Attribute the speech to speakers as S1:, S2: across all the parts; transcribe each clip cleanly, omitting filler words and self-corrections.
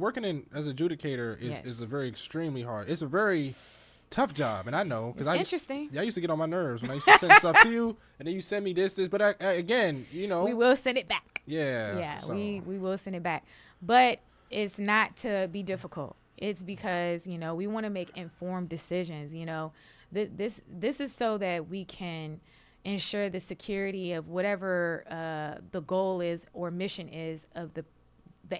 S1: Working in as adjudicator is a very extremely hard. It's a very tough job, and I know because
S2: interesting.
S1: I used to get on my nerves when I used to send stuff to you, and then you send me this, but again, you know,
S2: we will send it back.
S1: Yeah.
S2: So. We will send it back, but it's not to be difficult. It's because, you know, we want to make informed decisions. You know, this is so that we can ensure the security of whatever the goal is or mission is of the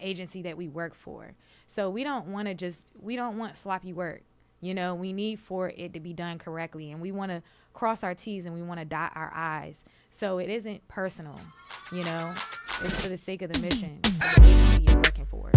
S2: agency that we work for. So we don't want sloppy work. You know, we need for it to be done correctly, and we want to cross our T's and we want to dot our I's. So it isn't personal, you know, it's for the sake of the mission of the agency you're working for.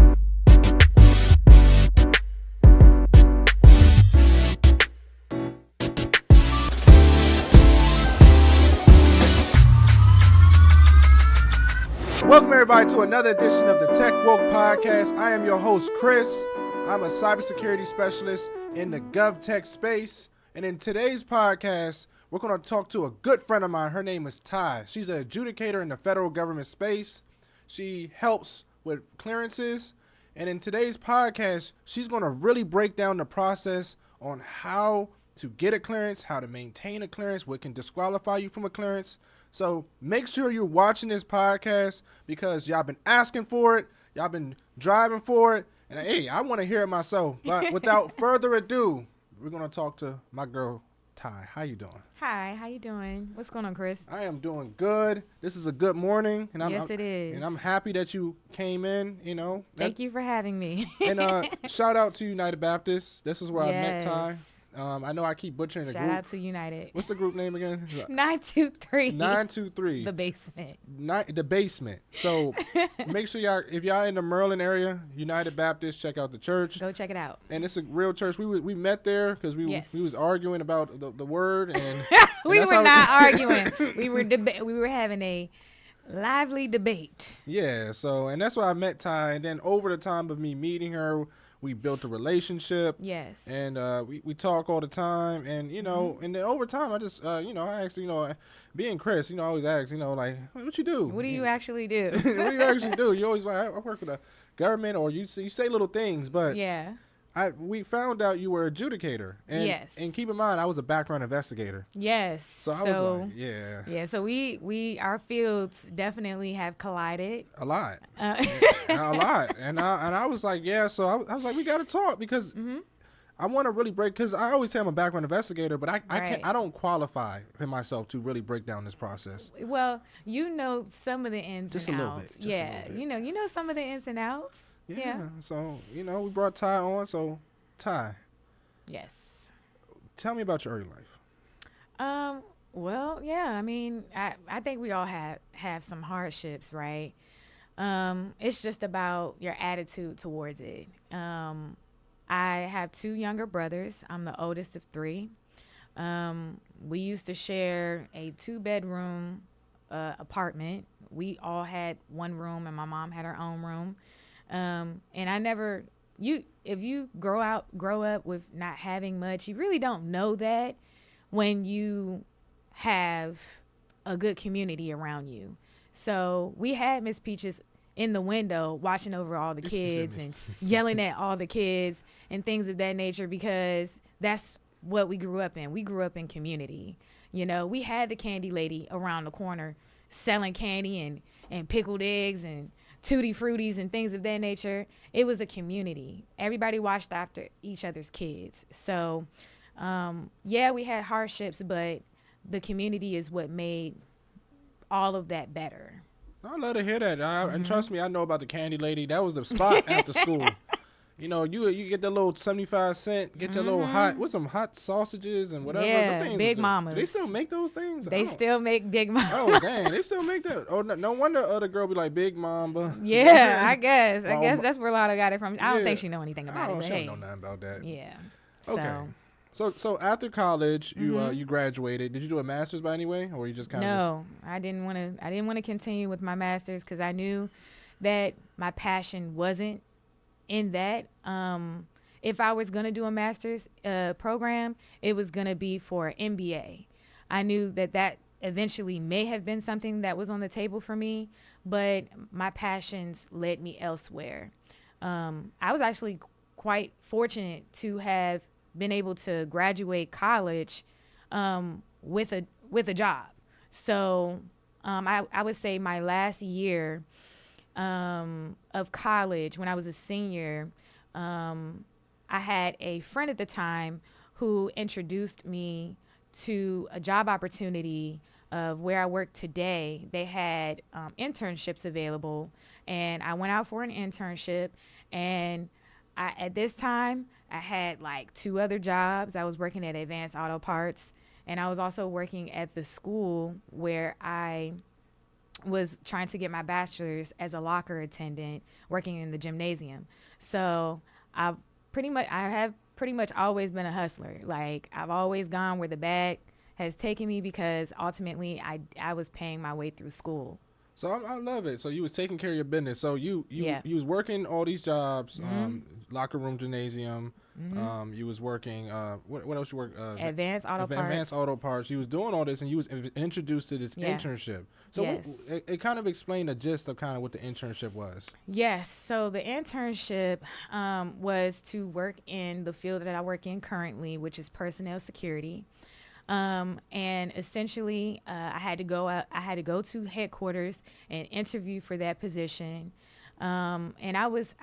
S1: Welcome everybody to another edition of the Tech Woke Podcast. I am your host, Chris. I'm a cybersecurity specialist in the GovTech space. And in today's podcast, we're going to talk to a good friend of mine. Her name is Ty. She's an adjudicator in the federal government space. She helps with clearances. And in today's podcast, she's going to really break down the process on how to get a clearance, how to maintain a clearance, what can disqualify you from a clearance. So make sure you're watching this podcast because y'all been asking for it. Y'all been driving for it. And hey, I want to hear it myself. But without further ado, we're going to talk to my girl, Ty. How you doing?
S2: Hi, how you doing? What's going on, Chris?
S1: I am doing good. This is a good morning. And
S2: yes, it is.
S1: And I'm happy that you came in, you know.
S2: Thank you for having me.
S1: And shout out to United Baptist. This is where
S2: yes.
S1: I met Ty. I know I keep butchering the group.
S2: Shout out to United.
S1: What's the group name again?
S2: 923.
S1: 923.
S2: The basement.
S1: The basement. So make sure y'all, if y'all in the Maryland area, United Baptist, check out the church.
S2: Go check it out.
S1: And it's a real church. We met there because we was arguing about the word and
S2: we were not arguing. We were having a lively debate.
S1: Yeah. So and that's why I met Ty. And then over the time of me meeting her, we built a relationship.
S2: Yes.
S1: And we talk all the time. And, you know, and then over time, I just, I asked, being Chris, I always ask, like, what you do?
S2: What do you actually do?
S1: What do you actually do? You always like, I work for the government, or you say little things. But
S2: yeah.
S1: We found out you were an adjudicator. And,
S2: yes.
S1: And keep in mind, I was a background investigator.
S2: Yes.
S1: So I was like, yeah.
S2: Yeah. So our fields definitely have collided.
S1: A lot. A lot. And I was like, yeah. So I was like, we got to talk because I want to really break, because I always say I'm a background investigator, but I don't qualify for myself to really break down this process.
S2: Well, some of the ins
S1: just
S2: and
S1: a
S2: outs.
S1: Little bit. Just a little bit.
S2: You know some of the ins and outs. Yeah.
S1: So, we brought Ty on. So, Ty.
S2: Yes.
S1: Tell me about your early life.
S2: Well, yeah. I mean, I think we all have some hardships, right? It's just about your attitude towards it. I have 2 younger brothers. I'm the oldest of 3. We used to share a 2-bedroom apartment. We all had one room, and my mom had her own room. And if you grow up with not having much, you really don't know that when you have a good community around you. So we had Miss Peaches in the window watching over all the kids and yelling at all the kids and things of that nature, because that's what we grew up in. We grew up in community. We had the candy lady around the corner selling candy and pickled eggs and tutti fruities and things of that nature. It was a community. Everybody watched after each other's kids. So, we had hardships, but the community is what made all of that better.
S1: I love to hear that. And trust me, I know about the candy lady. That was the spot after school. You get the little 75 cent, get your little some hot sausages and whatever.
S2: Yeah, Big Mamas.
S1: Do they still make those things?
S2: They still make Big Mamas.
S1: Oh, dang. They still make that. Oh, no wonder other girl be like Big Mamba.
S2: Yeah, I guess. I guess that's where Lotta got it from. I don't think she know anything about it.
S1: She don't know nothing about that.
S2: Yeah.
S1: Okay. So after college, you graduated. Did you do a master's by any way, or you just kind of?
S2: No, I didn't want to continue with my master's because I knew that my passion wasn't in that. If I was going to do a master's program, it was going to be for MBA. I knew that eventually may have been something that was on the table for me, but my passions led me elsewhere. I was actually quite fortunate to have been able to graduate college with a job. So I would say my last year of college, when I was a senior, I had a friend at the time who introduced me to a job opportunity of where I work today. They had internships available, and I went out for an internship. And at this time, I had like 2 other jobs. I was working at Advanced Auto Parts, and I was also working at the school where I was trying to get my bachelor's as a locker attendant, working in the gymnasium. So I have pretty much always been a hustler. Like, I've always gone where the bag has taken me, because ultimately I was paying my way through school.
S1: So I love it. So you was taking care of your business. So you was working all these jobs, locker room, gymnasium. You was working. What else you work?
S2: Advanced Auto Parts.
S1: Advanced Auto Parts. You was doing all this, and you was introduced to this internship. So it kind of explained the gist of kind of what the internship was.
S2: Yes. So the internship was to work in the field that I work in currently, which is personnel security. And essentially, I had to go to headquarters and interview for that position. And I was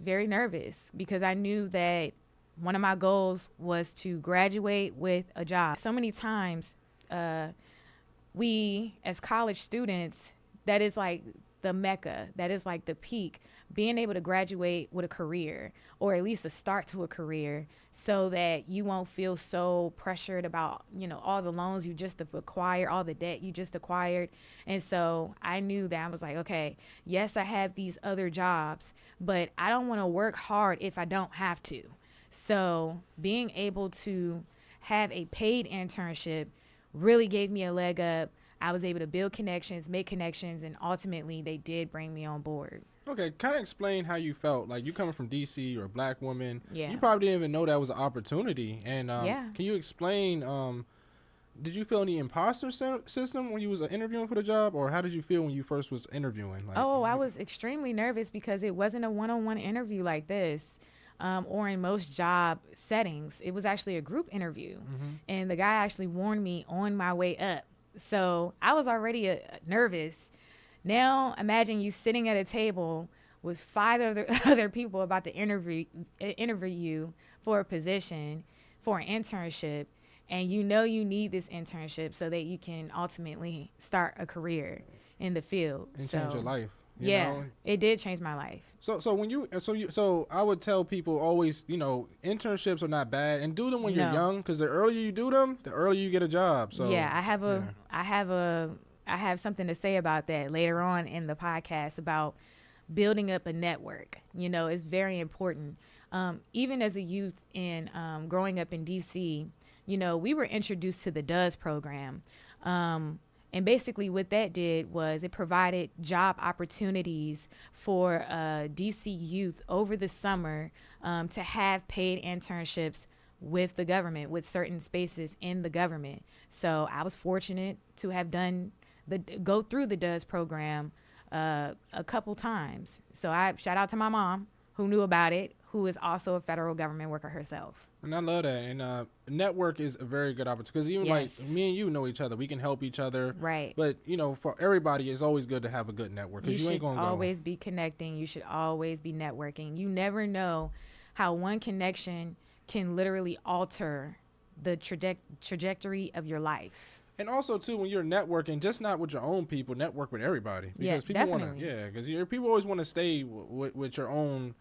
S2: very nervous, because I knew that one of my goals was to graduate with a job. So many times, we as college students, that is like the mecca, that is like the peak, being able to graduate with a career, or at least a start to a career, so that you won't feel so pressured about, all the loans you just acquired, all the debt you just acquired. And so I knew that I was like, okay, yes, I have these other jobs, but I don't want to work hard if I don't have to. So being able to have a paid internship really gave me a leg up. I was able to build connections, make connections, and ultimately they did bring me on board.
S1: Okay, kind of explain how you felt. Like, you coming from D.C., you're a black woman.
S2: Yeah.
S1: You probably didn't even know that was an opportunity. And can you explain, did you feel any imposter system when you was interviewing for the job? Or how did you feel when you first was interviewing? Like,
S2: I was extremely nervous, because it wasn't a one-on-one interview like this. Or in most job settings, it was actually a group interview. And the guy actually warned me on my way up. So I was already nervous. Now imagine you sitting at a table with 5 other people about to interview you for a position, for an internship, and you need this internship so that you can ultimately start a career in the field.
S1: And change your life. You know?
S2: It did change my life.
S1: So I would tell people always, internships are not bad, and do them when you're young, because the earlier you do them, the earlier you get a job. So
S2: I have something to say about that later on in the podcast, about building up a network. It's very important. Even as a youth in growing up in DC, we were introduced to the DOES program. And basically what that did was it provided job opportunities for DC youth over the summer to have paid internships with the government, with certain spaces in the government. So I was fortunate to have go through the DOES program a couple times. So I shout out to my mom, who knew about it, who is also a federal government worker herself.
S1: And I love that. And network is a very good opportunity, because even like me and you know each other. We can help each other.
S2: Right.
S1: But, for everybody, it's always good to have a good network, because you ain't going to go.
S2: You should always be connecting. You should always be networking. You never know how one connection can literally alter the trajectory of your life.
S1: And also, too, when you're networking, just not with your own people, network with everybody. Because people want to, because people always want to stay with your own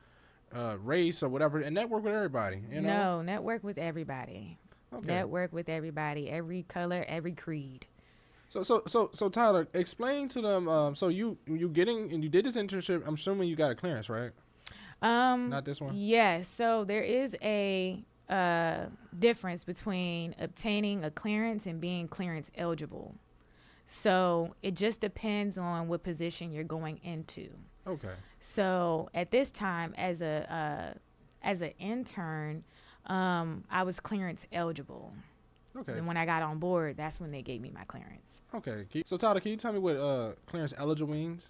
S1: race or whatever, and network with everybody.
S2: No, network with everybody. Okay. Network with everybody, every color, every creed.
S1: So Tyler, explain to them. So you did this internship. I'm assuming you got a clearance, right? Not this one.
S2: Yes. So there is a difference between obtaining a clearance and being clearance eligible. So it just depends on what position you're going into.
S1: Okay.
S2: So at this time, as an intern, I was clearance eligible. Okay. And when I got on board, that's when they gave me my clearance.
S1: Okay. So Tyler, can you tell me what clearance eligible means?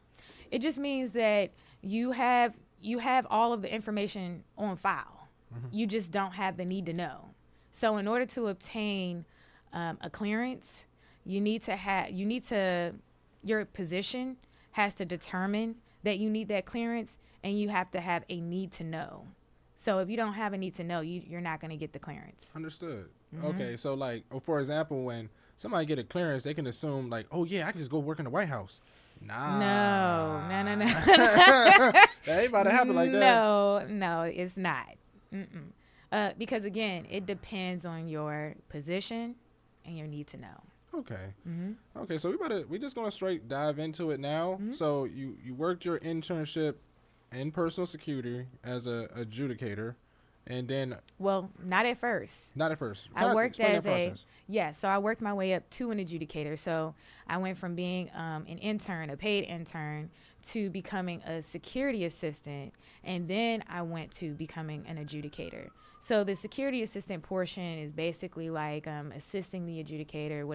S2: It just means that you have you have all of the information on file. You just don't have the need to know. So in order to obtain a clearance, your position has to determine that you need that clearance, and you have to have a need to know. So if you don't have a need to know, you're not going to get the clearance.
S1: Understood. Okay, so like, for example, when somebody get a clearance, they can assume like, oh yeah, I can just go work in the White House. Nah.
S2: No.
S1: That ain't about to happen like that.
S2: No, it's not. Because again, it depends on your position and your need to know.
S1: Okay. Okay, so we just gonna straight dive into it now. So you worked your internship in personal security as a adjudicator, and then
S2: not at first.
S1: I worked as
S2: so I worked my way up to an adjudicator. So I went from being an intern, a paid intern, to becoming a security assistant, and then I went to becoming an adjudicator. So the security assistant portion is basically like assisting the adjudicator,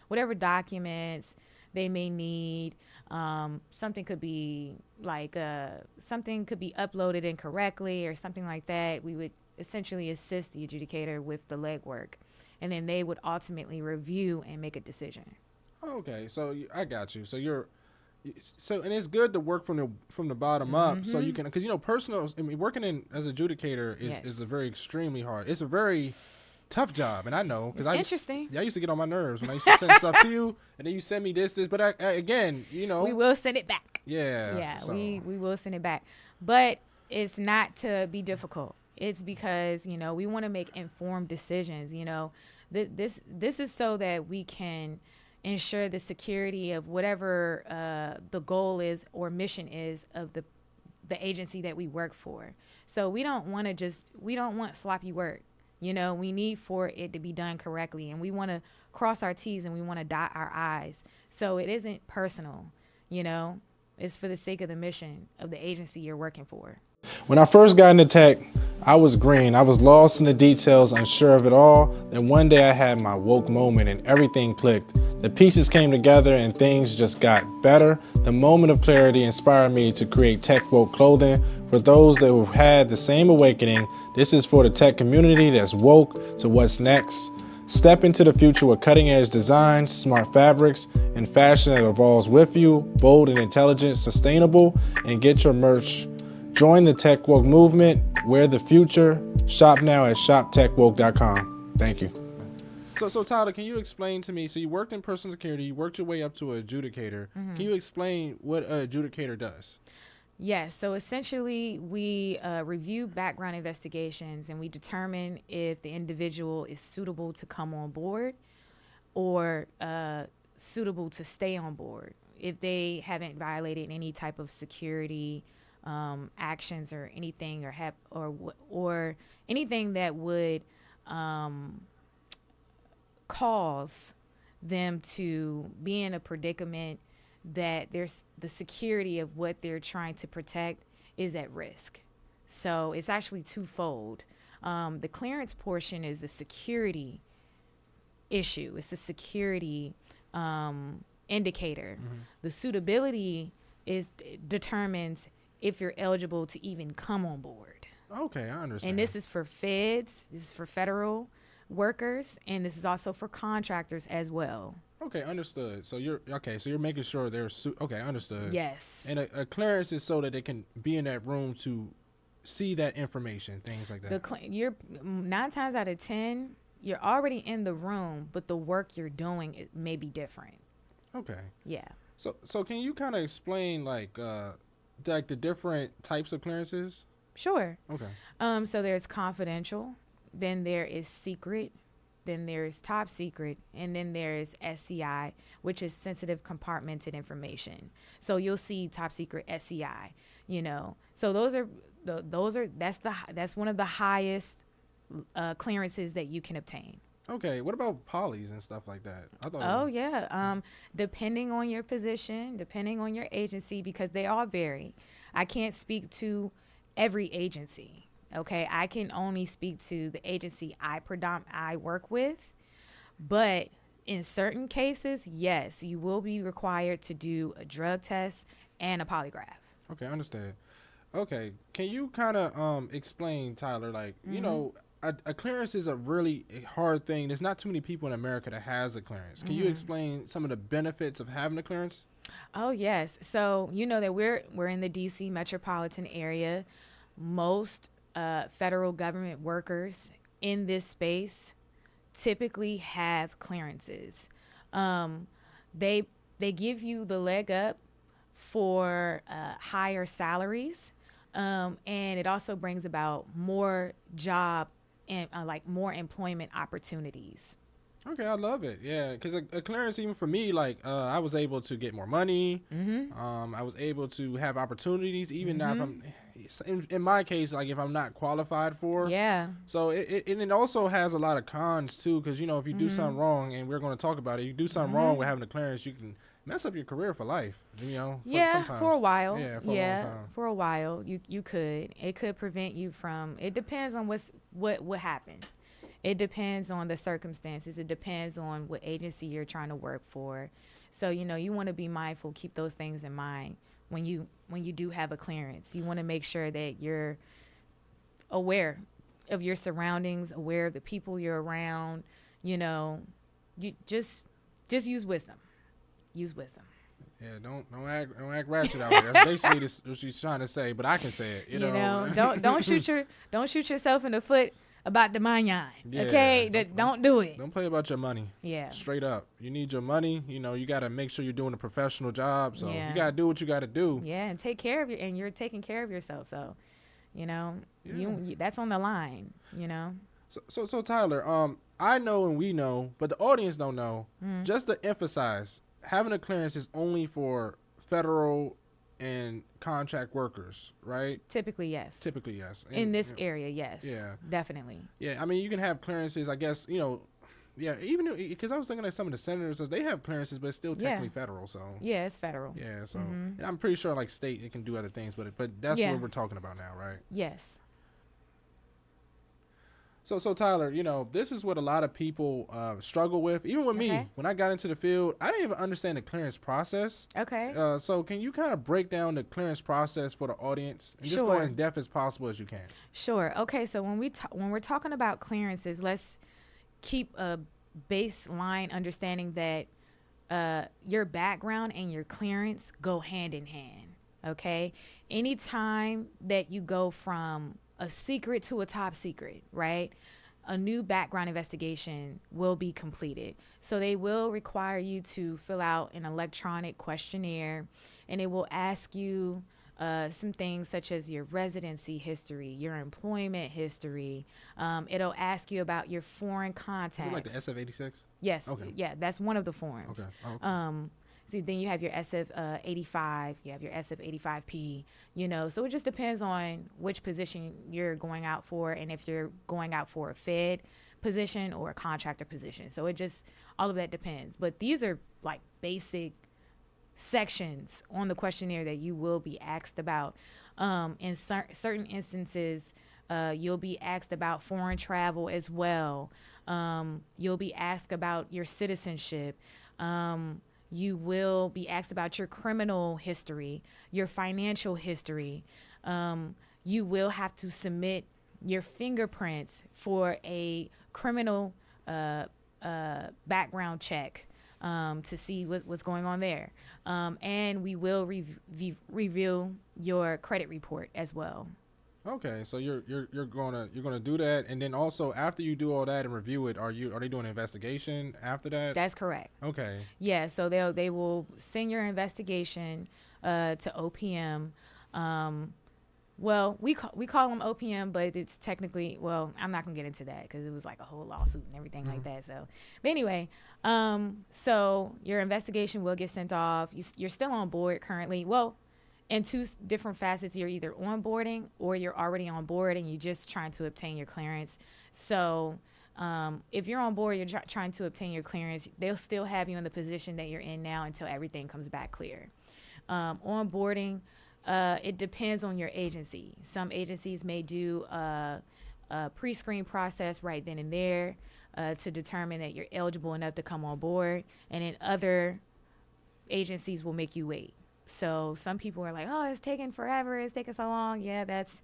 S2: whatever documents they may need. Something could be uploaded incorrectly or something like that. We would essentially assist the adjudicator with the legwork, and then they would ultimately review and make a decision.
S1: Okay, so I got you. And it's good to work from the bottom up, so you can, because working as adjudicator is a very extremely hard. It's a very tough job, and I know because
S2: interesting.
S1: I used to get on my nerves when I used to send stuff to you, and then you send me this, but again, we
S2: will send it back.
S1: Yeah. So.
S2: We will send it back, but it's not to be difficult. It's because we want to make informed decisions. This is so that we can ensure the security of whatever the goal is or mission is of the agency that we work for. So we don't want sloppy work. We need for it to be done correctly, and we want to cross our T's and we want to dot our I's. So it isn't personal, it's for the sake of the mission of the agency you're working for.
S1: When I first got into tech, I was green. I was lost in the details, unsure of it all. Then one day I had my woke moment and everything clicked. The pieces came together and things just got better. The moment of clarity inspired me to create Tech Woke clothing. For those that have had the same awakening, this is for the tech community that's woke to what's next. Step into the future with cutting edge designs, smart fabrics, and fashion that evolves with you, bold and intelligent, sustainable, and get your merch. Join the Tech Woke movement. Wear the future. Shop now at shoptechwoke.com. Thank you. So Tyler, can you explain to me, so you worked in personal security, you worked your way up to an adjudicator. Can you explain what an adjudicator does?
S2: Yes. So essentially, we review background investigations and we determine if the individual is suitable to come on board or suitable to stay on board if they haven't violated any type of security actions or anything, or anything that would cause them to be in a predicament that there's the security of what they're trying to protect is at risk. So it's actually twofold. The clearance portion is a security issue. It's a security indicator. The suitability determines if you're eligible to even come on board.
S1: Okay, I understand.
S2: And this is for feds, this is for federal workers, and this is also for contractors as well.
S1: Okay, understood. So you're making sure they're okay, understood.
S2: Yes.
S1: And a clearance is so that they can be in that room to see that information, things like that.
S2: You're 9 times out of 10, you're already in the room, but the work you're doing it may be different.
S1: Okay.
S2: Yeah.
S1: So can you kind of explain like the different types of clearances?
S2: Sure.
S1: Okay.
S2: So there's confidential, then there is secret, then there's top secret, and then there's SCI, which is sensitive compartmented information. So you'll see top secret SCI, So that's one of the highest clearances that you can obtain.
S1: Okay, what about polys and stuff like that?
S2: Depending on your position, depending on your agency, because they all vary. I can't speak to every agency. Okay, I can only speak to the agency I work with, but in certain cases, yes, you will be required to do a drug test and a polygraph.
S1: Okay, I understand. Okay, can you kind of explain, Tyler? Like, you know, a clearance is a really hard thing. There's not too many people in America that has a clearance. Can you explain some of the benefits of having a clearance?
S2: Oh yes. So you know that we're in the DC metropolitan area. Most federal government workers in this space typically have clearances. Um, they give you the leg up for higher salaries, and it also brings about more job and like more employment opportunities.
S1: Okay, I love it. Yeah, because a clearance, even for me, like I was able to get more money. I was able to have opportunities, even now if I'm, in my case, like if I'm not qualified for.
S2: Yeah.
S1: So it also has a lot of cons too, because you know if you do something wrong, and we're going to talk about it, you do something wrong with having a clearance, you can mess up your career for life. You know.
S2: For a while.
S1: Yeah, for a long time.
S2: For a while, you could. It could prevent you from. It depends on what happened. It depends on the circumstances. It depends on what agency you're trying to work for. So, you know, you want to be mindful, keep those things in mind when you do have a clearance. You want to make sure that you're aware of your surroundings, aware of the people you're around. You know, you just use wisdom. Use wisdom.
S1: Yeah, don't act ratchet out there. That's basically what she's trying to say, but I can say it. You know?
S2: don't shoot yourself in the foot about the manyan. Yeah, okay, don't do it.
S1: Don't play about your money.
S2: Yeah,
S1: straight up. You need your money. You know, you got to make sure you're doing a professional job. So you got to do what you got to do.
S2: Yeah, and take care of you, and you're taking care of yourself. So, you know, you that's on the line. You know.
S1: So Tyler, I know and we know, but the audience don't know. Just to emphasize, having a clearance is only for federal and contract workers, right?
S2: Typically, yes.
S1: And,
S2: in this area, yes. Yeah, definitely.
S1: Yeah, I mean, you can have clearances, I guess, you know. Yeah, even because I was thinking of some of the senators, they have clearances, but it's still technically federal. So
S2: yeah, it's federal.
S1: Yeah, so and I'm pretty sure like state it can do other things, but that's what we're talking about now, right?
S2: Yes.
S1: So Tyler, you know, this is what a lot of people struggle with. Even with me, when I got into the field, I didn't even understand the clearance process.
S2: Okay.
S1: So can you kind of break down the clearance process for the audience and just go as depth as possible as you can?
S2: Sure. Okay. So when we're talking about clearances, let's keep a baseline understanding that your background and your clearance go hand in hand. Okay. Anytime that you go from a secret to a top secret, right? A new background investigation will be completed. So they will require you to fill out an electronic questionnaire, and it will ask you some things such as your residency history, your employment history. It'll ask you about your foreign contacts.
S1: Is it like the SF-86?
S2: Yes.
S1: Okay.
S2: Yeah, that's one of the forms.
S1: Okay. Oh, okay.
S2: So then you have your SF-85, you have your SF-85P, you know. So it just depends on which position you're going out for and if you're going out for a Fed position or a contractor position. So all of that depends. But these are like basic sections on the questionnaire that you will be asked about. In certain instances, you'll be asked about foreign travel as well. You'll be asked about your citizenship. You will be asked about your criminal history, your financial history. You will have to submit your fingerprints for a criminal background check to see what's going on there. And we will review your credit report as well.
S1: Okay, so you're gonna do that, and then also after you do all that and review it, are they doing an investigation after that?
S2: That's correct.
S1: Okay.
S2: Yeah, so they will send your investigation to OPM. Well, we call them OPM, but it's technically, well, I'm not gonna get into that because it was like a whole lawsuit and everything like that. So, but anyway, so your investigation will get sent off. You're still on board currently. Well, in two different facets, you're either onboarding or you're already on board and you're just trying to obtain your clearance. So if you're on board, you're trying to obtain your clearance, they'll still have you in the position that you're in now until everything comes back clear. Onboarding, it depends on your agency. Some agencies may do a pre-screen process right then and there to determine that you're eligible enough to come on board, and then other agencies will make you wait. So some people are like, oh, it's taking forever. It's taking so long. Yeah, that's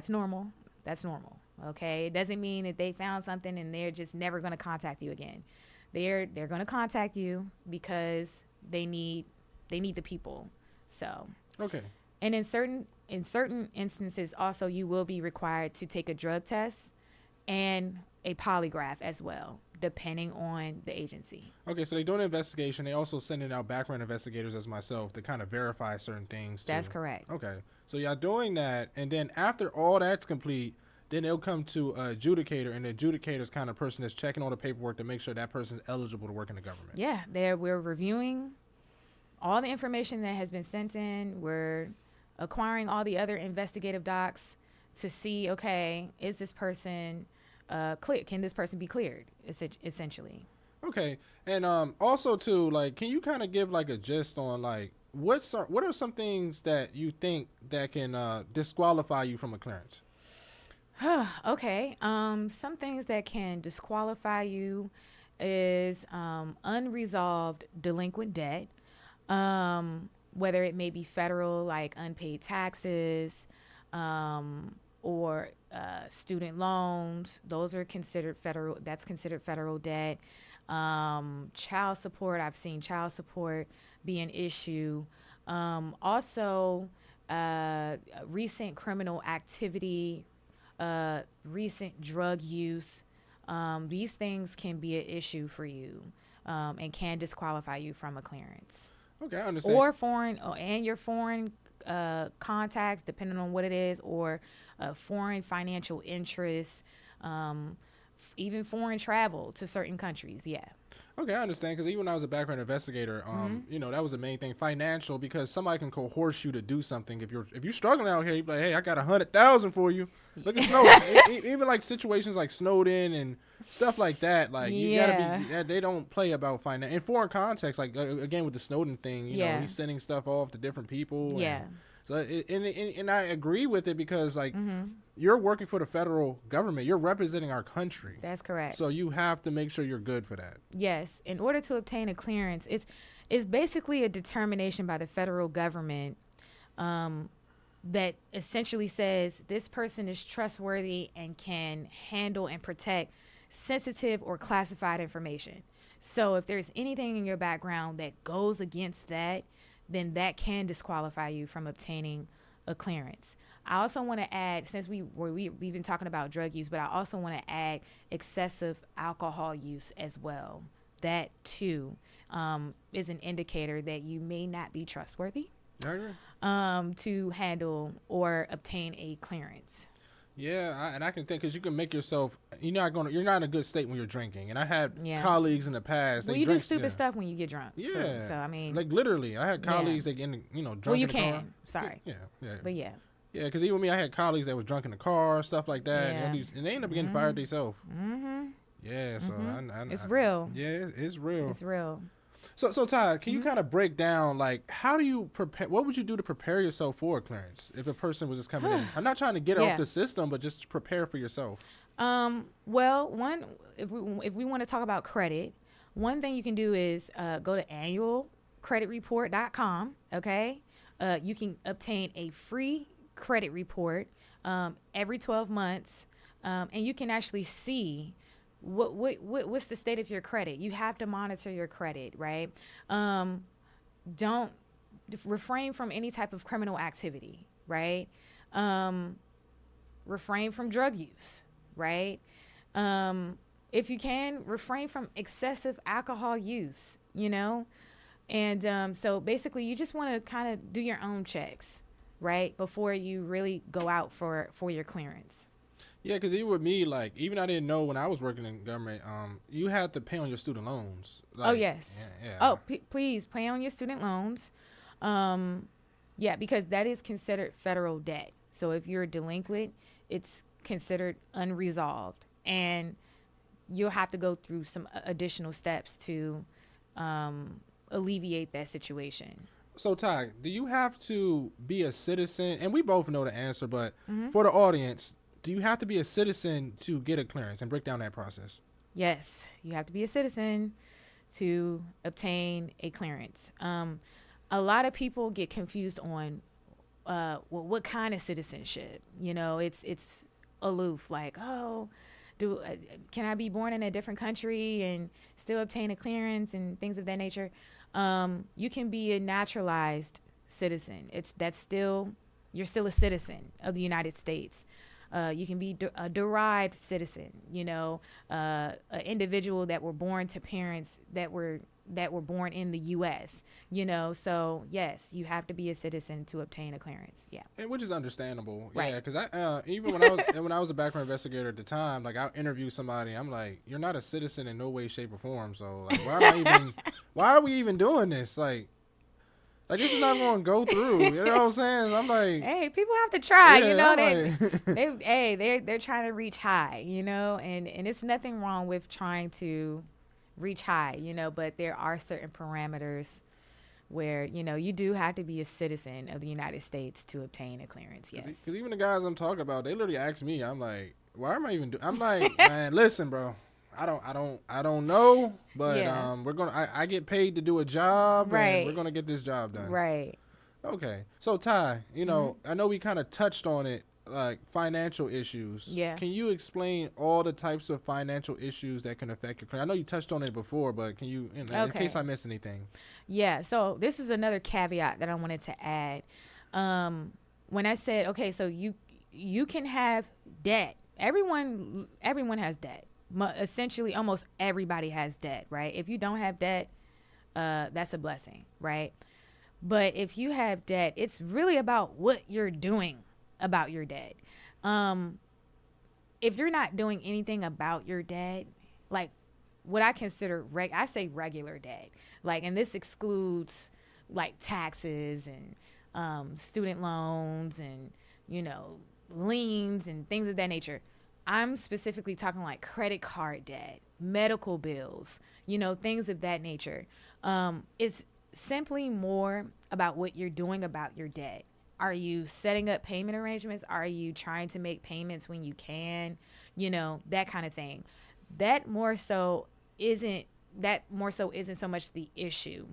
S2: normal. That's normal. Okay. It doesn't mean that they found something and they're just never going to contact you again. They're going to contact you because they need the people. So
S1: Okay.
S2: and in certain instances also you will be required to take a drug test and a polygraph as well, depending on the agency.
S1: Okay, so they do an investigation. They also sending out background investigators as myself to kind of verify certain things too.
S2: That's correct.
S1: Okay, so y'all doing that, and then after all that's complete, then they'll come to adjudicator, and the adjudicator is kind of person that's checking all the paperwork to make sure that person's eligible to work in the government.
S2: Yeah, we're reviewing all the information that has been sent in. We're acquiring all the other investigative docs to see, okay, is this person clear? Can this person be cleared? Essentially.
S1: Okay, and also too, like, can you kind of give like a gist on like what are some things that you think that can disqualify you from a clearance?
S2: Okay. Some things that can disqualify you is unresolved delinquent debt, whether it may be federal, like unpaid taxes, or student loans. Those are considered federal. That's considered federal debt. Child support. I've seen child support be an issue. Also, recent criminal activity, recent drug use. These things can be an issue for you, and can disqualify you from a clearance.
S1: Okay, I understand.
S2: Or your foreign contacts, depending on what it is, or foreign financial interests, even foreign travel to certain countries. Yeah.
S1: Okay, I understand, because even when I was a background investigator, that was the main thing, financial, because somebody can coerce you to do something. If you're struggling out here, you're like, hey, I got 100,000 for you. Look at Snowden. Even like situations like Snowden and stuff like that, like you gotta be. They don't play about finance in foreign context. Like again with the Snowden thing, you know, he's sending stuff off to different people.
S2: Yeah.
S1: So and I agree with it because like you're working for the federal government, you're representing our country.
S2: That's correct.
S1: So you have to make sure you're good for that.
S2: Yes, in order to obtain a clearance, it's basically a determination by the federal government that essentially says this person is trustworthy and can handle and protect sensitive or classified information. So if there's anything in your background that goes against that, then that can disqualify you from obtaining a clearance. I also want to add, since we've been talking about drug use, but I also want to add excessive alcohol use as well. That too is an indicator that you may not be trustworthy to handle or obtain a clearance.
S1: Yeah, and I can think because you can make yourself. You're not in a good state when you're drinking. And I had colleagues in the past.
S2: Well, you do stupid stuff when you get drunk.
S1: Yeah.
S2: So I mean,
S1: like literally, I had colleagues that get drunk.
S2: Well, you
S1: in the car.
S2: Sorry.
S1: Yeah.
S2: But yeah.
S1: Yeah, because even me, I had colleagues that was drunk in the car, stuff like that,
S2: Yeah.
S1: and they end up getting fired themselves.
S2: Mm-hmm.
S1: Yeah, so
S2: It's real.
S1: Yeah, it's real.
S2: It's real.
S1: So Todd, can you kind of break down like how do you prepare? What would you do to prepare yourself for a clearance if a person was just coming in? I'm not trying to get off the system, but just prepare for yourself.
S2: Well, if we want to talk about credit, one thing you can do is go to annualcreditreport.com. Okay, you can obtain a free credit report every 12 months, and you can actually see what's the state of your credit. You have to monitor your credit, right? Don't refrain from any type of criminal activity, right? Refrain from drug use, right? If you can, refrain from excessive alcohol use, and so basically you just want to kind of do your own checks, right, before you really go out for your clearance.
S1: Yeah, because even with me, like, even I didn't know when I was working in government, you had to pay on your student loans. Like,
S2: oh, yes.
S1: Yeah.
S2: Oh, please pay on your student loans. Yeah, because that is considered federal debt. So if you're a delinquent, it's considered unresolved. And you'll have to go through some additional steps to alleviate that situation.
S1: So, Ty, do you have to be a citizen? And we both know the answer, but for the audience, do you have to be a citizen to get a clearance, and break down that process? Yes,
S2: you have to be a citizen to obtain a clearance. a lot of people get confused on well, what kind of citizenship? You know, it's aloof, like, oh, can I be born in a different country and still obtain a clearance and things of that nature? You can be a naturalized citizen. You're still a citizen of the United States. You can be a derived citizen, you know, an individual that were born to parents that were born in the U.S., you know. So, yes, you have to be a citizen to obtain a clearance. Yeah.
S1: And which is understandable.
S2: Right.
S1: Yeah, because even when I was a background investigator at the time, like, I interview somebody, I'm like, you're not a citizen in no way, shape, or form. So, like, why are we even doing this? Like, this is not going to go through. You know what I'm saying? I'm like,
S2: hey, people have to try.
S1: Yeah,
S2: you know,
S1: like,
S2: they're trying to reach high. You know, and it's nothing wrong with trying to reach high. You know, but there are certain parameters where, you know, you do have to be a citizen of the United States to obtain a clearance. Yes.
S1: Because even the guys I'm talking about, they literally ask me. I'm like, why am I even doing? I'm like, man, listen, bro. I don't know, but
S2: Yeah.
S1: I get paid to do a job,
S2: Right.
S1: and we're gonna get this job done.
S2: Right.
S1: Okay. So Ty, you know, I know we kind of touched on it, like financial issues.
S2: Yeah.
S1: Can you explain all the types of financial issues that can affect your credit? I know you touched on it before, but can you, in case I missed anything?
S2: Yeah. So this is another caveat that I wanted to add. When I said, okay, so you can have debt. Everyone has debt. Essentially, almost everybody has debt, right? If you don't have debt, that's a blessing, right? But if you have debt, it's really about what you're doing about your debt. If you're not doing anything about your debt, like what I consider, I say regular debt, like, and this excludes like taxes and student loans and, you know, liens and things of that nature. I'm specifically talking like credit card debt, medical bills, you know, things of that nature. It's simply more about what you're doing about your debt. Are you setting up payment arrangements? Are you trying to make payments when you can? You know, that kind of thing. That more so isn't so much the issue.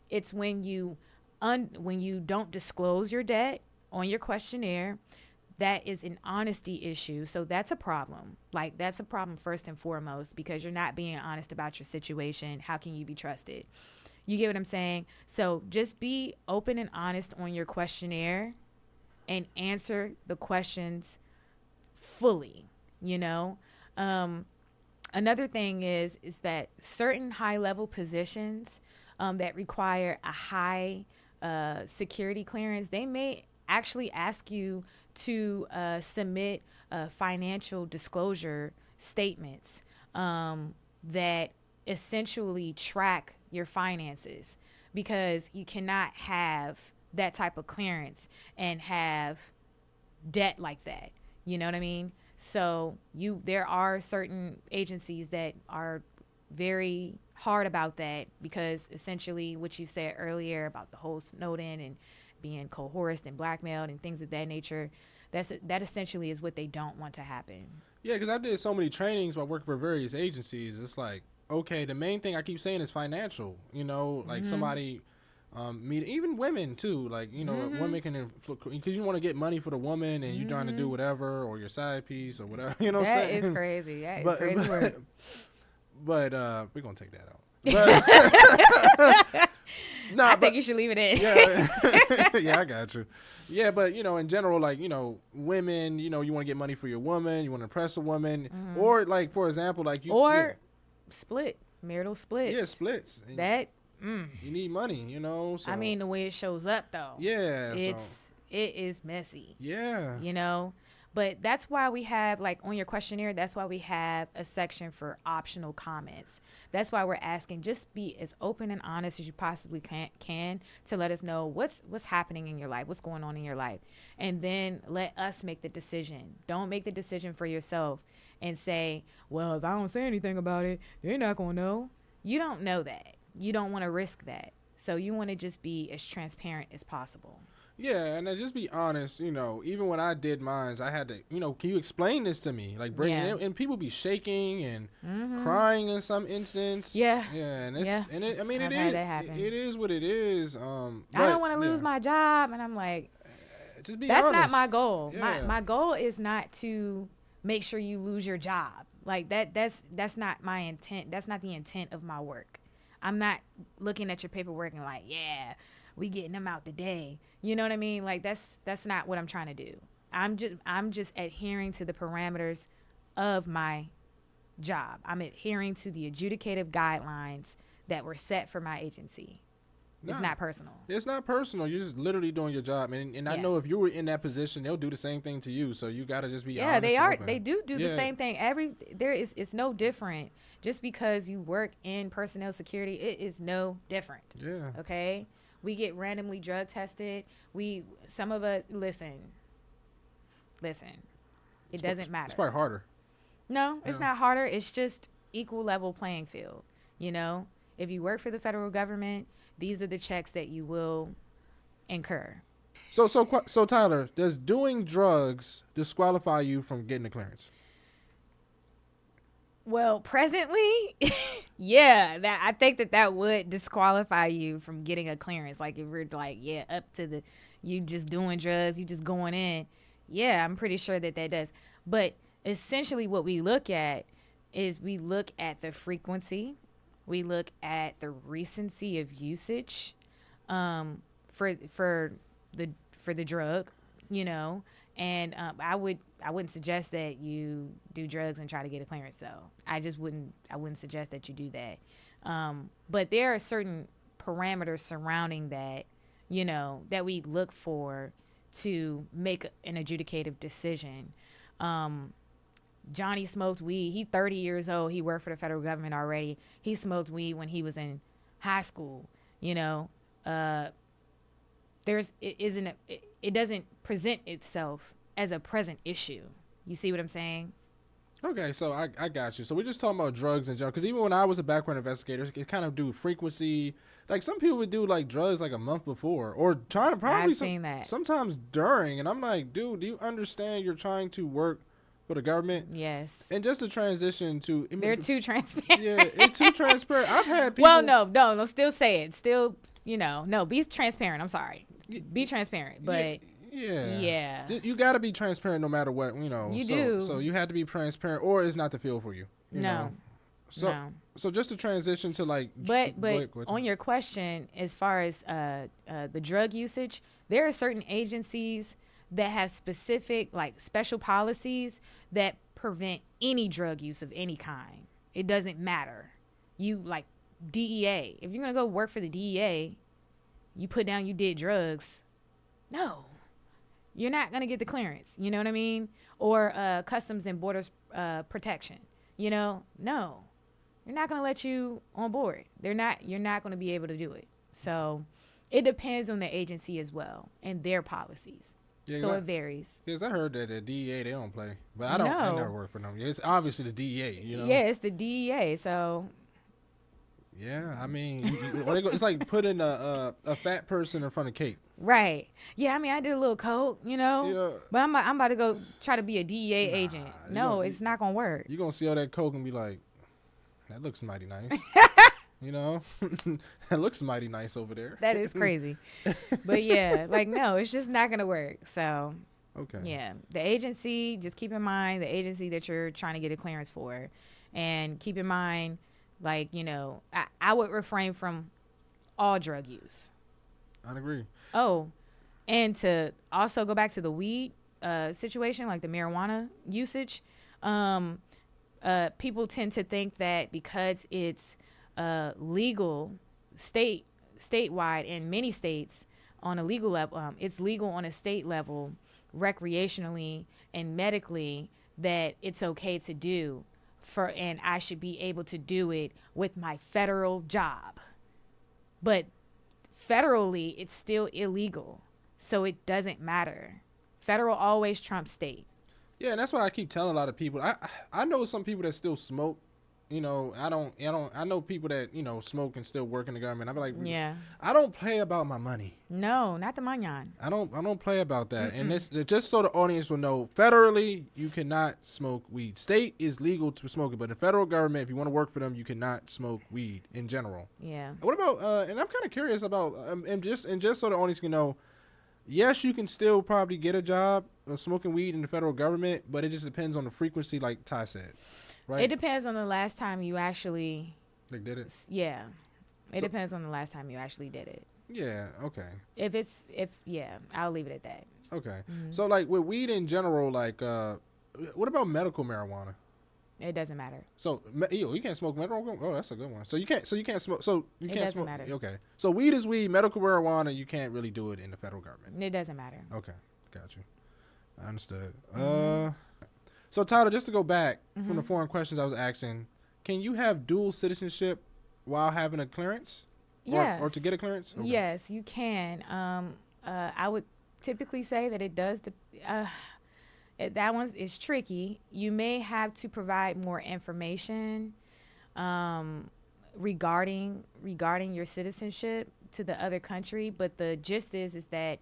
S2: It's when you don't disclose your debt on your questionnaire. That is an honesty issue. So that's a problem. Like, that's a problem first and foremost, because you're not being honest about your situation. How can you be trusted? You get what I'm saying? So just be open and honest on your questionnaire and answer the questions fully, you know? Another thing is that certain high-level positions that require a high security clearance, they may actually ask you to submit financial disclosure statements that essentially track your finances, because you cannot have that type of clearance and have debt like that. You know what I mean? So there are certain agencies that are very hard about that, because essentially what you said earlier about the whole Snowden and being coerced and blackmailed and things of that nature, that essentially is what they don't want to happen.
S1: Yeah, because I did so many trainings while working for various agencies. It's like, okay, the main thing I keep saying is financial. You know, like somebody, even women too. Like, you know, women can, because you want to get money for the woman and you're trying to do whatever, or your side piece or whatever. You know what I'm saying?
S2: That is crazy. That is crazy work.
S1: But we're gonna take that out. But, no,
S2: I think you should leave it in.
S1: Yeah, yeah, I got you. Yeah, but, you know, in general, like, you know, women, you know, you want to get money for your woman, you want to impress a woman, or like, for example, like
S2: split, marital splits.
S1: Yeah, splits.
S2: That
S1: you need money, you know. So.
S2: I mean, the way it shows up though.
S1: Yeah,
S2: it is messy.
S1: Yeah.
S2: You know. But that's why we have, like, on your questionnaire, that's why we have a section for optional comments. That's why we're asking, just be as open and honest as you possibly can to let us know what's happening in your life, what's going on in your life. And then let us make the decision. Don't make the decision for yourself and say, well, if I don't say anything about it, they're not going to know. You don't know that. You don't want to risk that. So you want to just be as transparent as possible.
S1: Yeah, and just be honest, even when I did mines, I had to, can you explain this to me? Like, bring it in, and people be shaking and crying in some instance.
S2: Yeah.
S1: Yeah, and
S2: it
S1: is what it is.
S2: I don't want to lose my job, and I'm like,
S1: just be
S2: that's
S1: honest.
S2: not my goal.
S1: Yeah.
S2: My goal is not to make sure you lose your job. Like that's not my intent. That's not the intent of my work. I'm not looking at your paperwork and like, yeah, we getting them out today. You know what I mean? Like that's not what I'm trying to do. I'm just adhering to the parameters of my job. I'm adhering to the adjudicative guidelines that were set for my agency. It's not personal.
S1: It's not personal. You're just literally doing your job. And I know if you were in that position, they'll do the same thing to you. So you got to just be honest.
S2: Yeah, they are.
S1: Open.
S2: They do the same thing. It's no different. Just because you work in personnel security, it is no different.
S1: Yeah.
S2: Okay? We get randomly drug tested. Some of us, listen. It doesn't matter.
S1: It's probably harder.
S2: No, it's not harder. It's just equal level playing field. If you work for the federal government, these are the checks that you will incur.
S1: So Tyler, does doing drugs disqualify you from getting a clearance?
S2: Well, presently, yeah, I think that would disqualify you from getting a clearance. Like if we're like, up to you just doing drugs, you just going in. Yeah, I'm pretty sure that does. But essentially what we look at is we look at the frequency. We look at the recency of usage for the drug, and I wouldn't suggest that you do drugs and try to get a clearance though. I wouldn't suggest that you do that. But there are certain parameters surrounding that, that we look for to make an adjudicative decision. Johnny smoked weed. He's 30 years old. He worked for the federal government already. He smoked weed when he was in high school. It doesn't present itself as a present issue. You see what I'm saying?
S1: Okay, so I got you. So we're just talking about drugs in general. Because even when I was a background investigator, it kind of do frequency. Like some people would do like drugs like a month before, or trying to probably
S2: I've seen that.
S1: Sometimes during. And I'm like, dude, do you understand you're trying to work for the government?
S2: Yes.
S1: And just to transition to...
S2: They're too transparent.
S1: Yeah, it's too transparent. I've had people...
S2: Well, no, still say it. Still, no, be transparent. I'm sorry. Be transparent, but... Yeah.
S1: You got to be transparent no matter what,
S2: You do.
S1: So you have to be transparent, or it's not the field for you. You know? So just to transition to like...
S2: But on your question, as far as the drug usage, there are certain agencies that have specific, like, special policies that prevent any drug use of any kind. It doesn't matter. You, like, DEA. If you're going to go work for the DEA, you put down you did drugs. No. You're not going to get the clearance. You know what I mean? Or Customs and Borders Protection. No. You're not going to let you on board. You're not going to be able to do it. So it depends on the agency as well and their policies. Yeah, so it varies.
S1: Yes, I heard that the DEA, they don't play. But I never work for them. It's obviously the DEA,
S2: Yeah, it's the DEA, so...
S1: Yeah, I mean, it's like putting a fat person in front of cake.
S2: Right. Yeah, I mean, I did a little coke,
S1: Yeah.
S2: But I'm about to go try to be a DEA agent. No, it's not going to work.
S1: You're going to see all that coke and be like, that looks mighty nice. That looks mighty nice over there.
S2: That is crazy. But yeah, no, it's just not going to work. So,
S1: okay.
S2: Yeah, the agency, just keep in mind the agency that you're trying to get a clearance for. And keep in mind, I would refrain from all drug use.
S1: I'd agree.
S2: Oh, and to also go back to the weed situation, like the marijuana usage, people tend to think that because it's legal statewide in many states on a legal level, it's legal on a state level recreationally and medically, that it's okay to do and I should be able to do it with my federal job. But federally, it's still illegal. So it doesn't matter. Federal always trumps state.
S1: Yeah, and that's why I keep telling a lot of people. I know some people that still smoke I know people that, smoke and still work in the government. I be like,
S2: Yeah.
S1: I don't play about my money.
S2: No, not the manyan.
S1: I don't play about that. And this, just so the audience will know, federally, you cannot smoke weed. State is legal to smoke it, but the federal government, if you want to work for them, you cannot smoke weed in general.
S2: Yeah.
S1: What about, and I'm kind of curious about, and just so the audience can know, yes, you can still probably get a job of smoking weed in the federal government, but it just depends on the frequency, like Ty said. Right?
S2: It depends on the last time you actually
S1: did it.
S2: Yeah, it depends on the last time you actually did it.
S1: Yeah. Okay.
S2: I'll leave it at that.
S1: Okay. So like with weed in general, like what about medical marijuana?
S2: It doesn't matter.
S1: So you can't smoke medical. Oh, that's a good one. So you can't smoke. So you can't
S2: doesn't
S1: smoke.
S2: matter.
S1: Okay. So weed is weed. Medical marijuana, you can't really do it in the federal government.
S2: It doesn't matter.
S1: Okay. Got you. I understood. So Tyler, just to go back from the foreign questions I was asking, can you have dual citizenship while having a clearance?
S2: Yes.
S1: Or to get a clearance? Okay.
S2: Yes, you can. I would typically say that it does. That one is tricky. You may have to provide more information regarding your citizenship to the other country, but the gist is that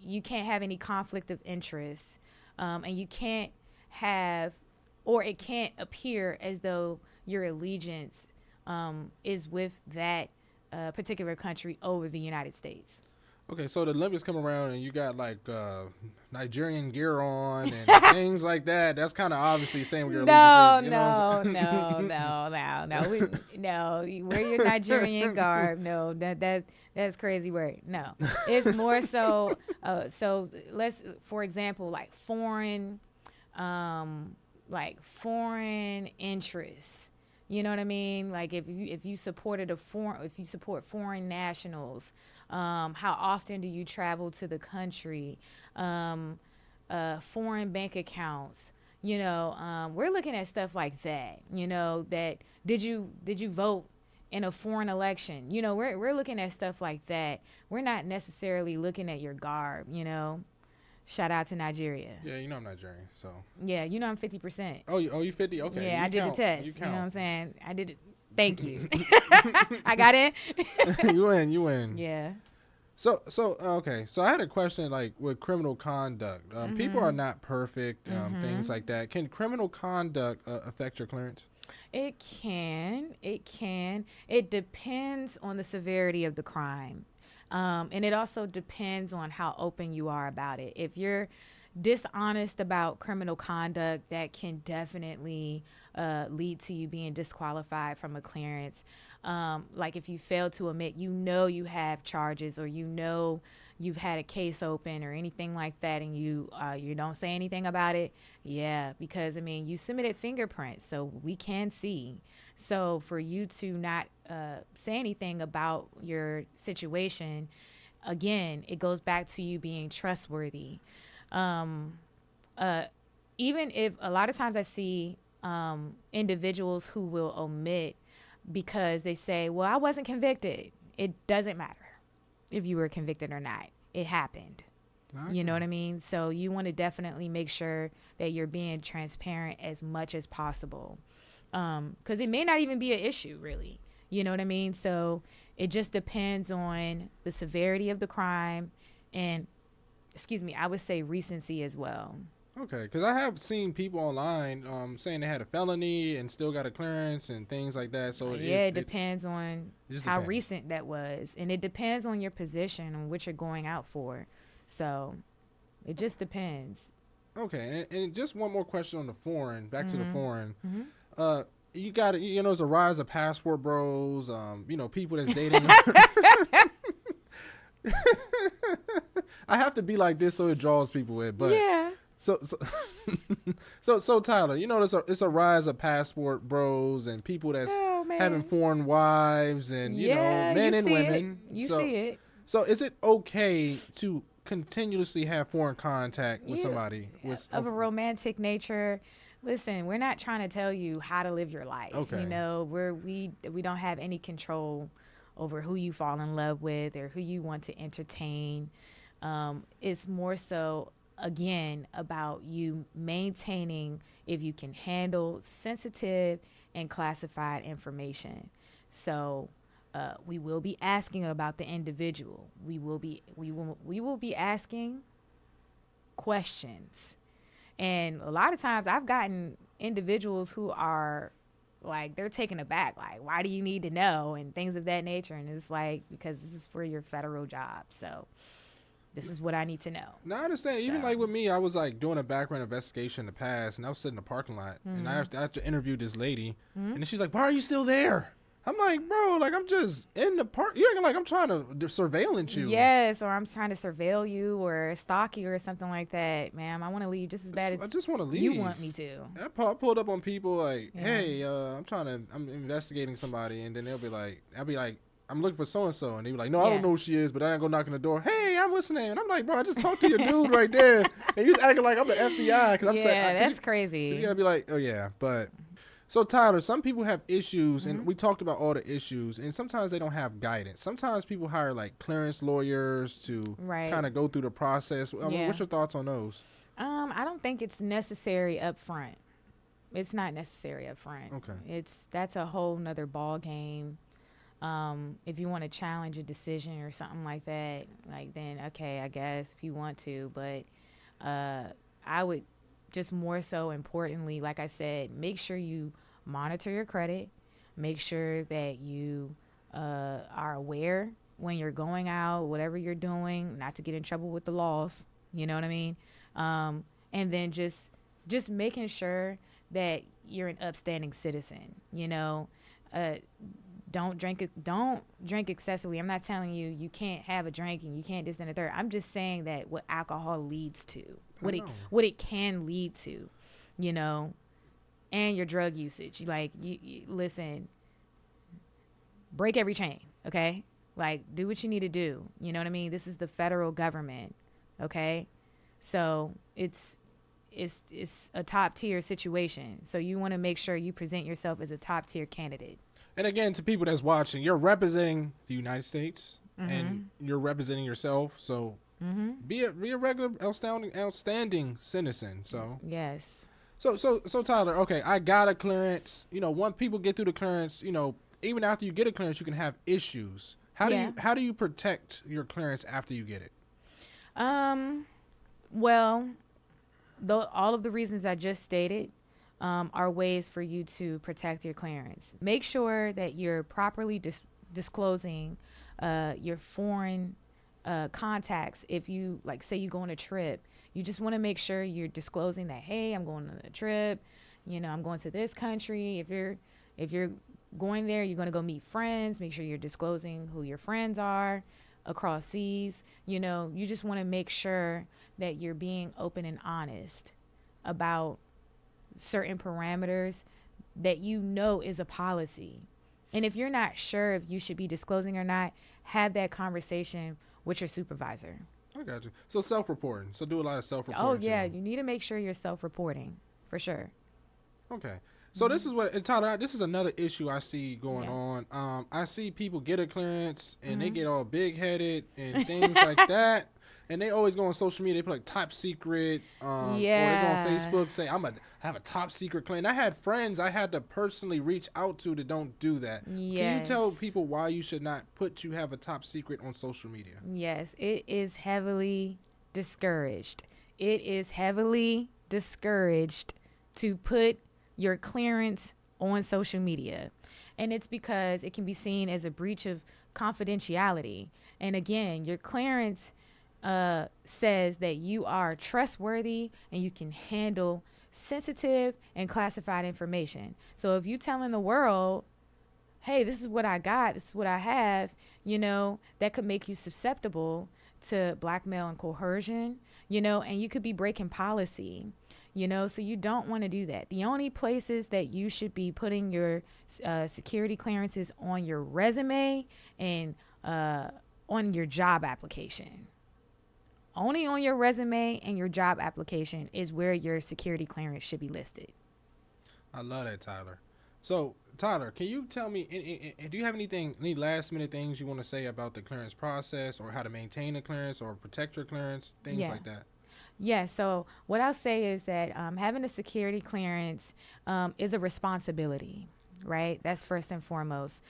S2: you can't have any conflict of interest. And you can't have, or it can't appear as though your allegiance is with that particular country over the United States.
S1: Okay, so the Olympics come around and you got like Nigerian gear on and things like that. That's kind of obviously saying what your allegiance is.
S2: No. Wear your Nigerian garb. No, that's crazy word. No, it's more so. So let's, for example, like foreign interests. You know what I mean? Like if you support foreign nationals, how often do you travel to the country? Foreign bank accounts. We're looking at stuff like that. That did you vote in a foreign election? We're looking at stuff like that. We're not necessarily looking at your garb. Shout out to Nigeria.
S1: Yeah, I'm Nigerian, so.
S2: Yeah, I'm 50%.
S1: Oh, you 50? Okay.
S2: Yeah, I did the test.
S1: You
S2: know what
S1: count.
S2: I'm saying? I did it. Thank you. I got in.
S1: You win.
S2: Yeah.
S1: So okay. So I had a question, like with criminal conduct. People are not perfect. Things like that. Can criminal conduct affect your clearance?
S2: It can. It depends on the severity of the crime. And it also depends on how open you are about it. If you're dishonest about criminal conduct, that can definitely lead to you being disqualified from a clearance. Like if you fail to admit, you have charges, or you've had a case open or anything like that, and you don't say anything about it. Yeah, because you submitted fingerprints, so we can see. So for you to not say anything about your situation, again, it goes back to you being trustworthy. Even if a lot of times I see individuals who will omit because they say, well, I wasn't convicted. It doesn't matter if you were convicted or not. It happened. Okay. You know what I mean? So you want to definitely make sure that you're being transparent as much as possible. Because it may not even be an issue, really. You know what I mean? So it just depends on the severity of the crime and, I would say recency as well.
S1: Okay, because I have seen people online saying they had a felony and still got a clearance and things like that. So
S2: it depends on how recent that was. And it depends on your position and what you're going out for. So it just depends.
S1: Okay, and just one more question on the foreign, back to the foreign. You got it. There's a rise of passport bros. People that's dating. I have to be like this so it draws people in, but
S2: yeah.
S1: So Tyler, it's a rise of passport bros and people that's having foreign wives and men and women.
S2: You see it.
S1: So is it okay to continuously have foreign contact with somebody
S2: of a romantic nature? Listen, we're not trying to tell you how to live your life.
S1: Okay.
S2: We don't have any control over who you fall in love with or who you want to entertain. It's more so again, about you maintaining if you can handle sensitive and classified information. So we will be asking about the individual. We will be asking questions. And a lot of times I've gotten individuals who are like, they're taken aback, like, why do you need to know, and things of that nature. And it's like, because this is for your federal job. So this is what I need to know.
S1: Now, I understand. Even like with me, I was like doing a background investigation in the past, and I was sitting in the parking lot, and I have to interview this lady, and then she's like, why are you still there? I'm like, bro, like, I'm just in the park. You're acting like I'm trying to surveillance you.
S2: Yes, or I'm trying to surveil you or stalk you or something like that. Ma'am, I want to leave just as bad as
S1: I just want to leave.
S2: You want me to.
S1: I pulled up on people like, hey, I'm investigating somebody, and then I'll be like, I'm looking for so-and-so, and they be like, no, I don't know who she is, but I ain't gonna knock on the door. Hey, what's your name? And I'm like, bro, I just talked to your dude right there, and you acting like I'm the FBI. Cause I'm saying,
S2: that's crazy.
S1: You gotta be like, oh yeah, but... So, Tyler, some people have issues, and we talked about all the issues, and sometimes they don't have guidance. Sometimes people hire, like, clearance lawyers to kind of go through the process. What's your thoughts on those?
S2: I don't think it's necessary up front. It's not necessary up front.
S1: Okay.
S2: That's a whole nother ball game. If you want to challenge a decision or something like that, like, then, okay, I guess if you want to. But I would... just more so importantly, like I said, make sure you monitor your credit. Make sure that you are aware when you're going out, whatever you're doing, not to get in trouble with the laws. You know what I mean? And then just making sure that you're an upstanding citizen. You know, don't drink excessively. I'm not telling you can't have a drink and you can't this and the third. I'm just saying that what alcohol leads to, what it can lead to, you know, and your drug usage. Like, you listen, break every chain, okay? Like, do what you need to do. You know what I mean? This is the federal government, okay? So it's a top tier situation. So you want to make sure you present yourself as a top tier candidate. And
S1: again, to people that's watching, you're representing the United States, and you're representing yourself. So be a regular, outstanding citizen. So
S2: yes.
S1: So Tyler, okay, I got a clearance. You know, once people get through the clearance, you know, even after you get a clearance, you can have issues. How do you protect your clearance after you get it?
S2: Well, all of the reasons I just stated are ways for you to protect your clearance. Make sure that you're properly disclosing your foreign contacts. If you, like, say you go on a trip, you just want to make sure you're disclosing that, hey, I'm going on a trip, you know, I'm going to this country. If you're going there, you're going to go meet friends. Make sure you're disclosing who your friends are across seas. You know, you just want to make sure that you're being open and honest about certain parameters that you know is a policy. And if you're not sure if you should be disclosing or not, have that conversation with your supervisor.
S1: I got you. So self-reporting. So do a lot of self-reporting.
S2: Oh, yeah. You need to make sure you're self-reporting, for sure.
S1: Okay. So this is what, Tyler, this is another issue I see going on. I see people get a clearance and they get all big-headed and things like that. And they always go on social media. They put like top secret. Or they go on Facebook, say, I have a top secret clearance. I had friends I had to personally reach out to that don't do that. Yes. Can you tell people why you should not put you have a top secret on social media?
S2: Yes, it is heavily discouraged. It is heavily discouraged to put your clearance on social media. And it's because it can be seen as a breach of confidentiality. And again, your clearance says that you are trustworthy and you can handle sensitive and classified information. So if you telling the world, hey, this is what I got, this is what I have, you know, that could make you susceptible to blackmail and coercion, you know, and you could be breaking policy, you know, so you don't want to do that. The only places that you should be putting your security clearances on your resume and on your job application. Only on your resume and your job application is where your security clearance should be listed.
S1: I love that, Tyler. So, Tyler, can you tell me, do you have any last minute things you want to say about the clearance process or how to maintain a clearance or protect your clearance, things like that?
S2: Yeah, so what I'll say is that having a security clearance is a responsibility, right? That's first and foremost.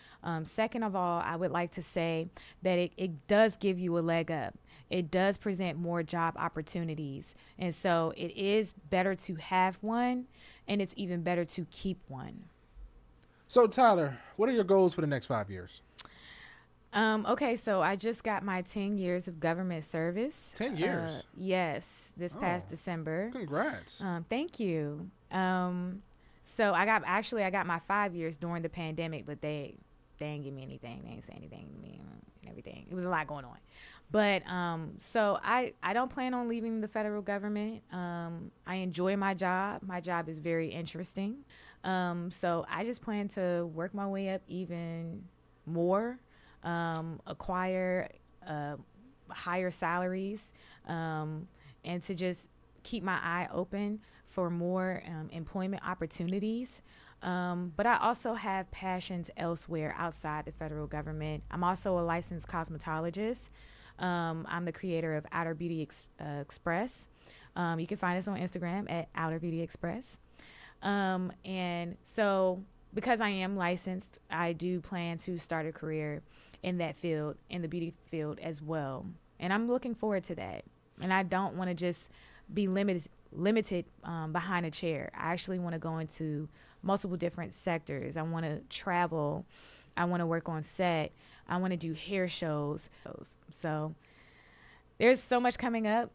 S2: Second of all, I would like to say that it does give you a leg up. It does present more job opportunities. And so it is better to have one, and it's even better to keep one.
S1: So, Tyler, what are your goals for the next 5 years?
S2: Okay, so I just got my 10 years of government service.
S1: 10 years?
S2: Yes, this past December.
S1: Congrats.
S2: Thank you. So I got my 5 years during the pandemic, but they didn't give me anything. They didn't say anything to me and everything. It was a lot going on. But so I don't plan on leaving the federal government. I enjoy my job. My job is very interesting. So I just plan to work my way up even more, acquire higher salaries, and to just keep my eye open for more employment opportunities. But I also have passions elsewhere outside the federal government. I'm also a licensed cosmetologist. I'm the creator of Outer Beauty Express. You can find us on Instagram at Outer Beauty Express. And so because I am licensed, I do plan to start a career in that field, in the beauty field as well. And I'm looking forward to that. And I don't want to just be limited behind a chair. I actually want to go into multiple different sectors. I want to travel. I want to work on set. I want to do hair shows. So there's so much coming up,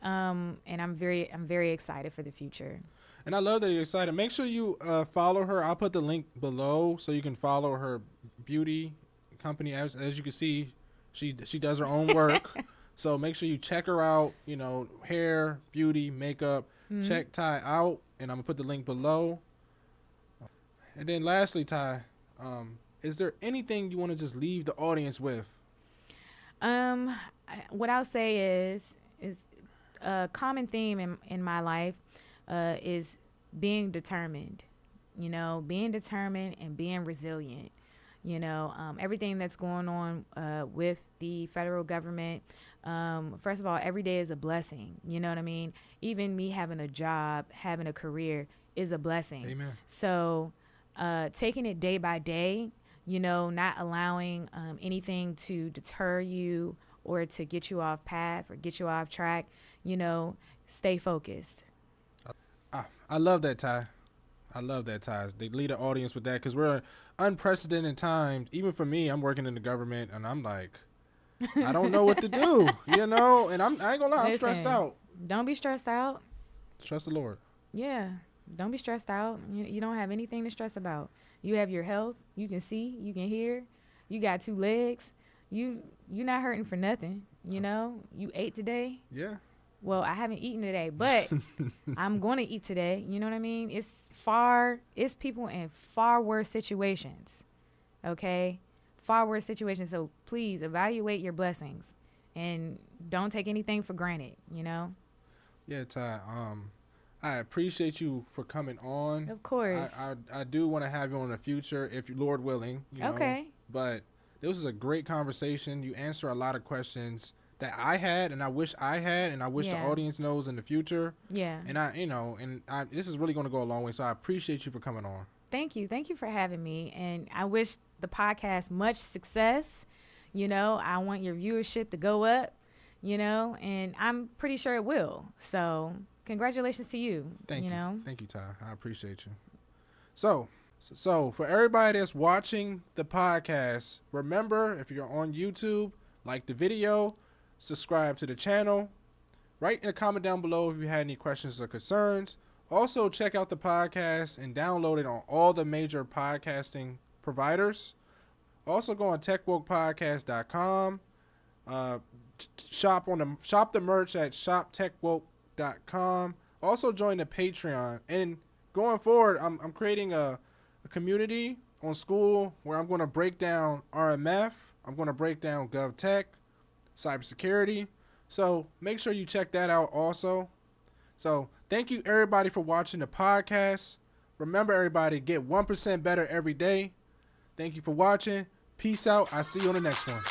S2: and I'm very excited for the future.
S1: And I love that you're excited. Make sure you follow her. I'll put the link below so you can follow her beauty company. As you can see, she does her own work. So make sure you check her out. You know, hair, beauty, makeup. Mm-hmm. Check Ty out, and I'm gonna put the link below. And then lastly, Ty, is there anything you want to just leave the audience with?
S2: What I'll say is a common theme in my life is being determined. You know, being determined and being resilient. You know, everything that's going on with the federal government. First of all, every day is a blessing. You know what I mean? Even me having a job, having a career is a blessing.
S1: Amen.
S2: So taking it day by day, you know, not allowing anything to deter you or to get you off path or get you off track, you know, stay focused.
S1: I love that, Ty. I love that, Ty. They lead the audience with that because we're in unprecedented times. Even for me, I'm working in the government, and I'm like, I don't know what to do, you know? And I ain't going to lie, I'm stressed out.
S2: Don't be stressed out.
S1: Trust the Lord.
S2: Yeah. Don't be stressed out. You don't have anything to stress about. You have your health. You can see. You can hear. You got 2 legs. You're not hurting for nothing, you know? You ate today.
S1: Yeah.
S2: Well, I haven't eaten today, but I'm going to eat today. You know what I mean? It's people in far worse situations, okay? Far worse situations. So please evaluate your blessings and don't take anything for granted, you know?
S1: Yeah, Ty. I appreciate you for coming on.
S2: Of course.
S1: I do want to have you on in the future, if you, Lord willing. You know,
S2: okay.
S1: But this was a great conversation. You answer a lot of questions that I had, and I wish I had, and I wish the audience knows in the future.
S2: Yeah.
S1: And this is really going to go a long way. So I appreciate you for coming on.
S2: Thank you. Thank you for having me. And I wish the podcast much success. You know, I want your viewership to go up, you know, and I'm pretty sure it will. So congratulations to you.
S1: Thank you.
S2: Know?
S1: Thank you, Ty. I appreciate you. So for everybody that's watching the podcast, remember, if you're on YouTube, like the video, subscribe to the channel. Write in a comment down below if you had any questions or concerns. Also, check out the podcast and download it on all the major podcasting providers. Also, go on techwokepodcast.com. Shop the merch at shoptechwoke.com. Also, join the Patreon. And going forward, I'm creating a community on school where I'm going to break down RMF. I'm going to break down GovTech, cybersecurity. So make sure you check that out also. So thank you everybody for watching the podcast. Remember everybody, get 1% better every day. Thank you for watching. Peace out. I'll see you on the next one.